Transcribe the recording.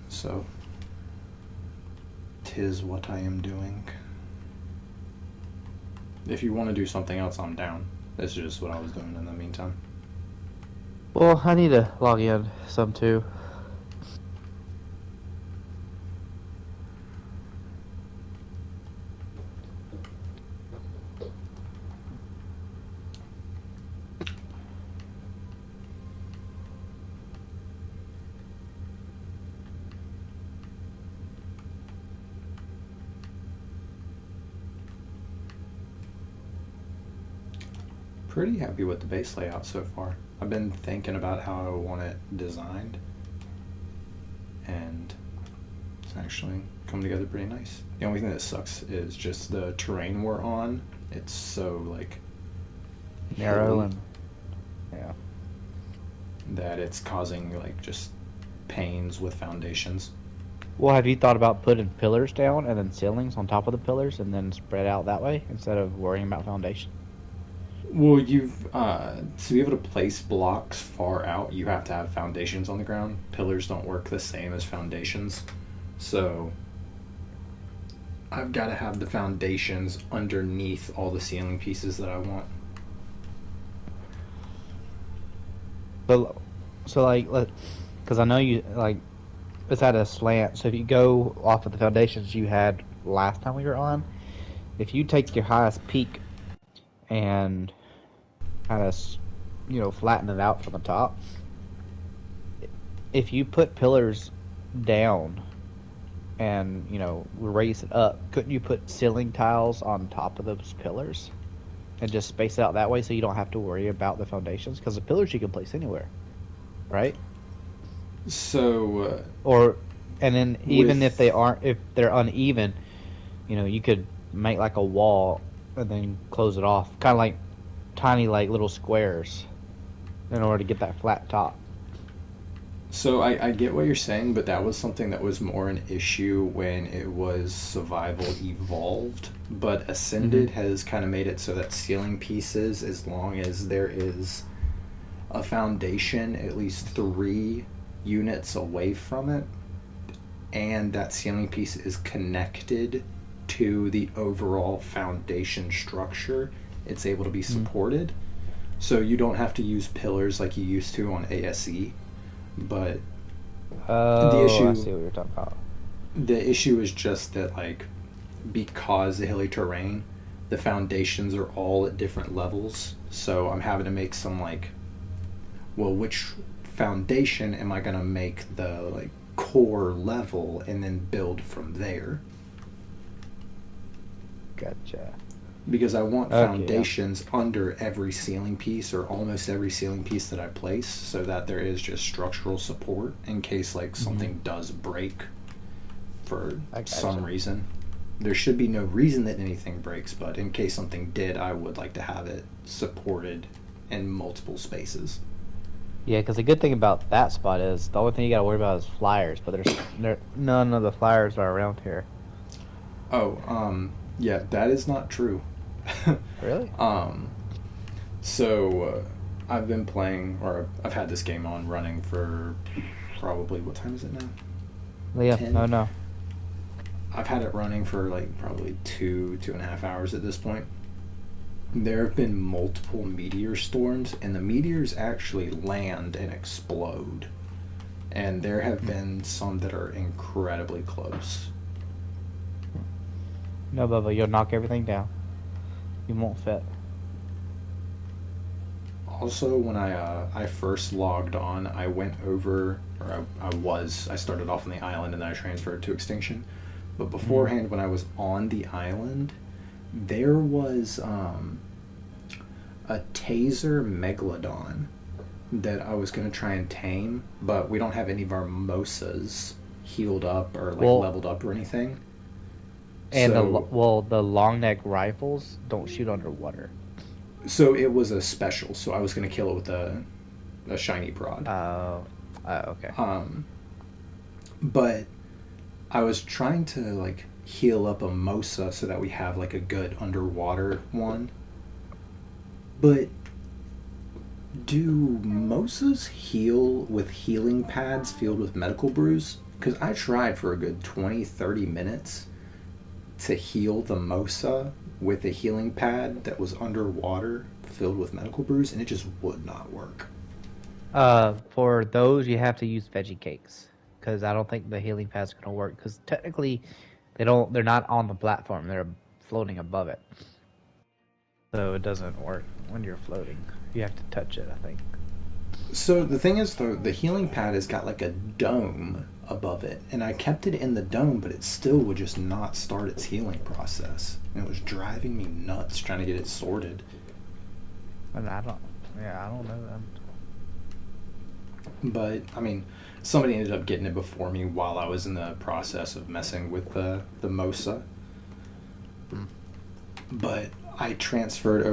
So, 'tis what I am doing. If you want to do something else, I'm down. That's just what I was doing in the meantime. Well, I need to log in some too. Pretty happy with the base layout so far. I've been thinking about how I want it designed, and it's actually come together pretty nice. The only thing that sucks is just the terrain we're on. It's so like Narrow hilly and yeah. that it's causing like just pains with foundations. Well, have you thought about putting pillars down and then ceilings on top of the pillars and then spread out that way instead of worrying about foundation? Well, you've to be able to place blocks far out, you have to have foundations on the ground. Pillars don't work the same as foundations, so I've got to have the foundations underneath all the ceiling pieces that I want. So like, because I know you like it's at a slant. So if you go off of the foundations you had last time we were on, if you take your highest peak and kind of flatten it out from the top, if you put pillars down and raise it up, couldn't you put ceiling tiles on top of those pillars and just space it out that way so you don't have to worry about the foundations? Because the pillars you can place anywhere, right? So Or and then even if with they're uneven, you could make like a wall and then close it off, kind of like tiny like little squares in order to get that flat top. So I get what you're saying, but that was something that was more an issue when it was Survival Evolved. But Mm-hmm. Ascended has kind of made it so that ceiling pieces, as long as there is a foundation at least 3 units away from it, and that ceiling piece is connected to the overall foundation structure, it's able to be Mm. supported. So you don't have to use pillars like you used to on ASE, but the Oh, I issue see what you're talking about. the issue is just that like because the hilly terrain, the foundations are all at different levels. So I'm having to make some like, well, which foundation am I gonna make the like core level and then build from there? Gotcha. Because I want Okay, yeah. foundations under every ceiling piece or almost every ceiling piece that I place so that there is just structural support in case like Mm-hmm. something does break for I some gotcha. reason. There should be no reason that anything breaks, but in case something did, I would like to have it supported in multiple spaces. Yeah, because the good thing about that spot is the only thing you gotta worry about is flyers, but none of the flyers are around here. Oh, yeah, that is not true. Really? um, so I've been playing, or I've had this game on running for probably, what time is it now? Yeah. 10? No, no. I've had it running for like probably 2.5 hours at this point. There have been multiple meteor storms, and the meteors actually land and explode. And there have Hmm. been some that are incredibly close. No, Bubba, you'll knock everything down. You won't fit. Also, when I first logged on, I went over, or I started off on the island and then I transferred to Extinction. But Mm-hmm. beforehand, when I was on the island, there was a taser megalodon that I was going to try and tame, but we don't have any of our mimosas healed up or like Well, leveled up or anything. and So the long neck rifles don't shoot underwater. so it was a special. So I was going to kill it with a shiny prod. Oh, okay. Um, but I was trying to like heal up a Mosa so that we have like a good underwater one. But do Mosas heal with healing pads filled with medical brews? Because I tried for a good 20, 30 minutes to heal the Mosa with a healing pad that was underwater filled with medical brews, and it just would not work. For those, you have to use veggie cakes because I don't think the healing pad's gonna work because technically they're not on the platform. They're floating above it, so it doesn't work when you're floating. You have to touch it, I think. So the thing is, the healing pad has got like a dome above it, and I kept it in the dome, but it still would just not start its healing process. And it was driving me nuts trying to get it sorted. And I don't. Yeah, I don't know. But I mean, somebody ended up getting it before me while I was in the process of messing with the Mosa. Hmm. But I transferred over